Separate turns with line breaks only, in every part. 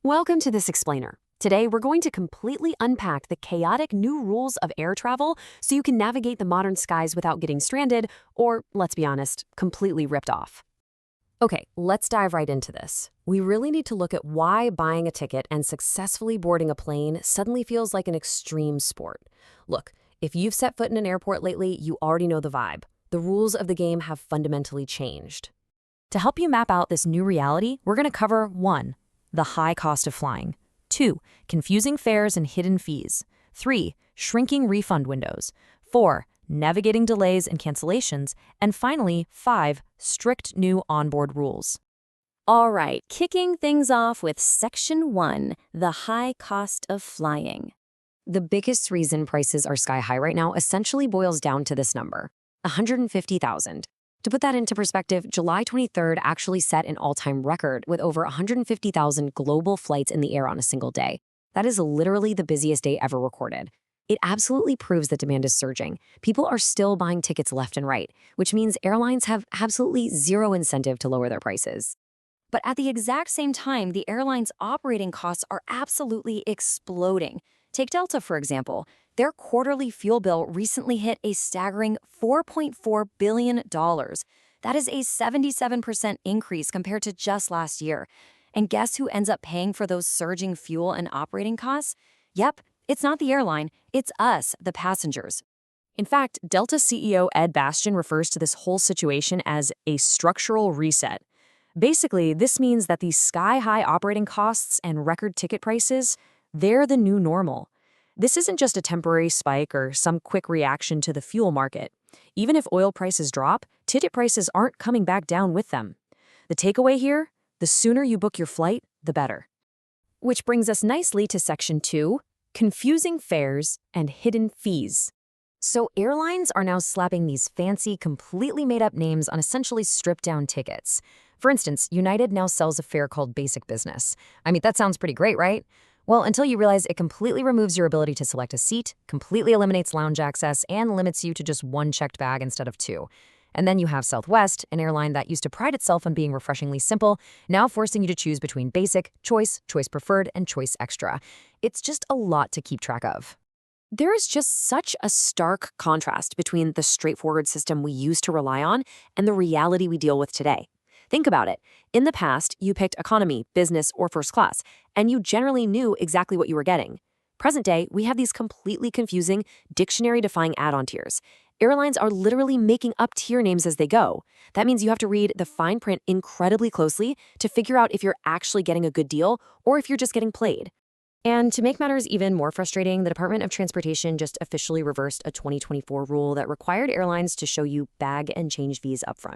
Welcome to this explainer. Today, we're going to completely unpack the chaotic new rules of air travel so you can navigate the modern skies without getting stranded or, let's be honest, completely ripped off. Okay, let's dive right into this. We really need to look at why buying a ticket and successfully boarding a plane suddenly feels like an extreme sport. Look, if you've set foot in an airport lately, you already know the vibe. The rules of the game have fundamentally changed. To help you map out this new reality, we're going to cover 1. The high cost of flying. 2. Confusing fares and hidden fees. 3. Shrinking refund windows. 4. Navigating delays and cancellations. And finally, 5. Strict new onboard rules.
All right, kicking things off with Section 1, the high cost of flying.
The biggest reason prices are sky high right now essentially boils down to this number, 150,000. To put that into perspective, July 23rd actually set an all-time record with over 150,000 global flights in the air on a single day. That is literally the busiest day ever recorded. It absolutely proves that demand is surging. People are still buying tickets left and right, which means airlines have absolutely zero incentive to lower their prices.
But at the exact same time, the airline's operating costs are absolutely exploding. Take Delta, for example. Their quarterly fuel bill recently hit a staggering $4.4 billion. That is a 77% increase compared to just last year. And guess who ends up paying for those surging fuel and operating costs? Yep, it's not the airline, it's us, the passengers.
In fact, Delta CEO Ed Bastian refers to this whole situation as a structural reset. Basically, this means that these sky-high operating costs and record ticket prices, they're the new normal. This isn't just a temporary spike or some quick reaction to the fuel market. Even if oil prices drop, ticket prices aren't coming back down with them. The takeaway here? The sooner you book your flight, the better. Which brings us nicely to Section 2, confusing fares and hidden fees. So airlines are now slapping these fancy, completely made-up names on essentially stripped-down tickets. For instance, United now sells a fare called Basic Business. I mean, that sounds pretty great, right? Well, until you realize it completely removes your ability to select a seat, completely eliminates lounge access, and limits you to just one checked bag instead of 2. And then you have Southwest, an airline that used to pride itself on being refreshingly simple, now forcing you to choose between Basic, Choice, Choice Preferred, and Choice Extra. It's just a lot to keep track of. There is just such a stark contrast between the straightforward system we used to rely on and the reality we deal with today. Think about it. In the past, you picked economy, business, or first class, and you generally knew exactly what you were getting. Present day, we have these completely confusing, dictionary-defying add-on tiers. Airlines are literally making up tier names as they go. That means you have to read the fine print incredibly closely to figure out if you're actually getting a good deal or if you're just getting played. And to make matters even more frustrating, the Department of Transportation just officially reversed a 2024 rule that required airlines to show you bag and change fees upfront.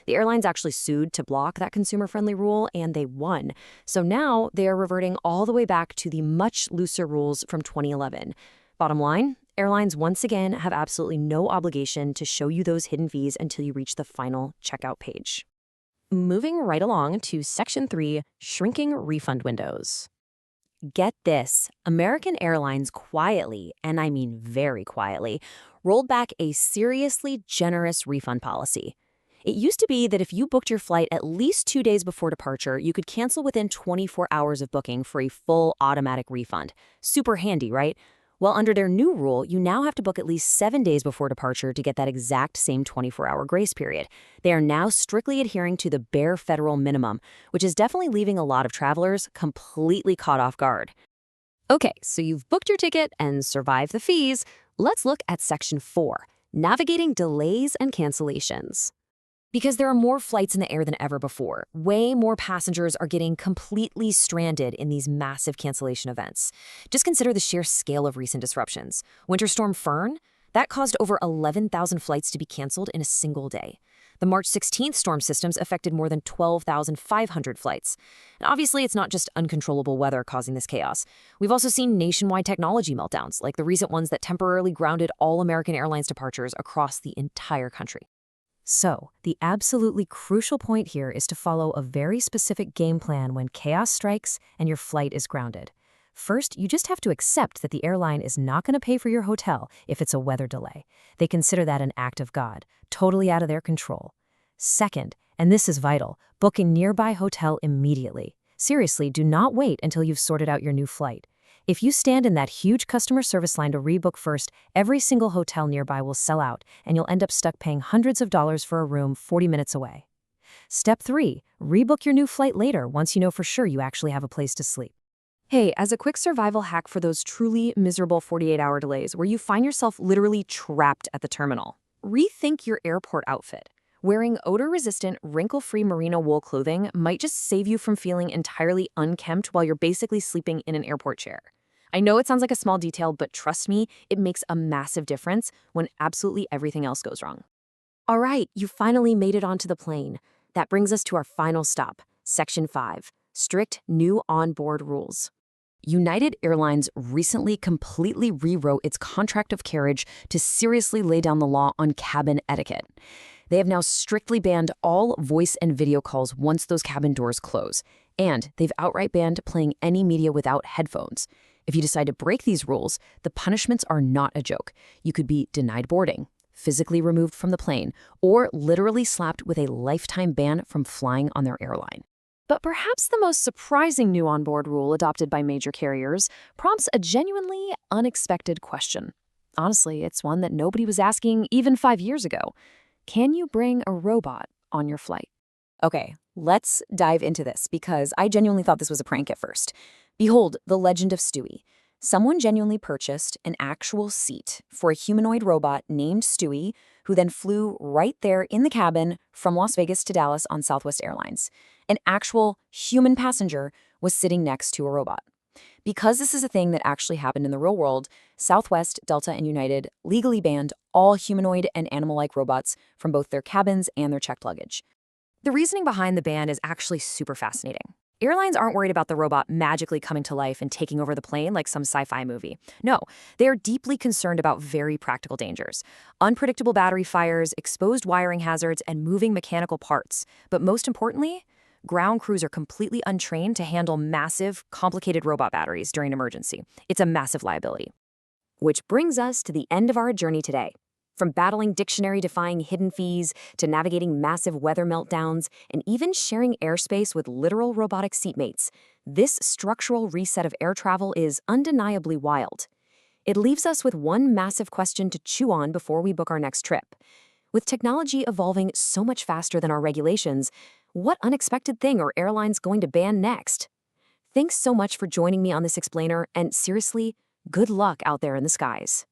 The airlines actually sued to block that consumer-friendly rule, and they won. So now they are reverting all the way back to the much looser rules from 2011. Bottom line, airlines once again have absolutely no obligation to show you those hidden fees until you reach the final checkout page. Moving right along to Section 3, shrinking refund windows. Get this, American Airlines quietly, and I mean very quietly, rolled back a seriously generous refund policy. It used to be that if you booked your flight at least 2 days before departure, you could cancel within 24 hours of booking for a full automatic refund. Super handy, right? Well, under their new rule, you now have to book at least 7 days before departure to get that exact same 24-hour grace period. They are now strictly adhering to the bare federal minimum, which is definitely leaving a lot of travelers completely caught off guard. Okay, so you've booked your ticket and survived the fees. Let's look at Section 4, navigating delays and cancellations. Because there are more flights in the air than ever before, way more passengers are getting completely stranded in these massive cancellation events. Just consider the sheer scale of recent disruptions. Winter Storm Fern, that caused over 11,000 flights to be canceled in a single day. The March 16th storm systems affected more than 12,500 flights. And obviously, it's not just uncontrollable weather causing this chaos. We've also seen nationwide technology meltdowns, like the recent ones that temporarily grounded all American Airlines departures across the entire country. So, the absolutely crucial point here is to follow a very specific game plan when chaos strikes and your flight is grounded. First, you just have to accept that the airline is not going to pay for your hotel if it's a weather delay. They consider that an act of God, totally out of their control. Second, and this is vital, book a nearby hotel immediately. Seriously, do not wait until you've sorted out your new flight. If you stand in that huge customer service line to rebook first, every single hotel nearby will sell out, and you'll end up stuck paying hundreds of dollars for a room 40 minutes away. Step 3. Rebook your new flight later once you know for sure you actually have a place to sleep. Hey, as a quick survival hack for those truly miserable 48-hour delays where you find yourself literally trapped at the terminal, rethink your airport outfit. Wearing odor-resistant, wrinkle-free merino wool clothing might just save you from feeling entirely unkempt while you're basically sleeping in an airport chair. I know it sounds like a small detail, but trust me, it makes a massive difference when absolutely everything else goes wrong. All right, you finally made it onto the plane. That brings us to our final stop, Section 5, strict new onboard rules. United Airlines recently completely rewrote its contract of carriage to seriously lay down the law on cabin etiquette. They have now strictly banned all voice and video calls once those cabin doors close, and they've outright banned playing any media without headphones. If you decide to break these rules, the punishments are not a joke. You could be denied boarding, physically removed from the plane, or literally slapped with a lifetime ban from flying on their airline. But perhaps the most surprising new onboard rule adopted by major carriers prompts a genuinely unexpected question. Honestly, it's one that nobody was asking even 5 years ago. Can you bring a robot on your flight? Okay, let's dive into this because I genuinely thought this was a prank at first. Behold, the legend of Stewie. Someone genuinely purchased an actual seat for a humanoid robot named Stewie, who then flew right there in the cabin from Las Vegas to Dallas on Southwest Airlines. An actual human passenger was sitting next to a robot. Because this is a thing that actually happened in the real world, Southwest, Delta, and United legally banned all humanoid and animal-like robots from both their cabins and their checked luggage. The reasoning behind the ban is actually super fascinating. Airlines aren't worried about the robot magically coming to life and taking over the plane like some sci-fi movie. No, they are deeply concerned about very practical dangers. Unpredictable battery fires, exposed wiring hazards, and moving mechanical parts. But most importantly, ground crews are completely untrained to handle massive, complicated robot batteries during an emergency. It's a massive liability. Which brings us to the end of our journey today. From battling dictionary-defying hidden fees to navigating massive weather meltdowns and even sharing airspace with literal robotic seatmates, this structural reset of air travel is undeniably wild. It leaves us with one massive question to chew on before we book our next trip. With technology evolving so much faster than our regulations, what unexpected thing are airlines going to ban next? Thanks so much for joining me on this explainer, and seriously, good luck out there in the skies.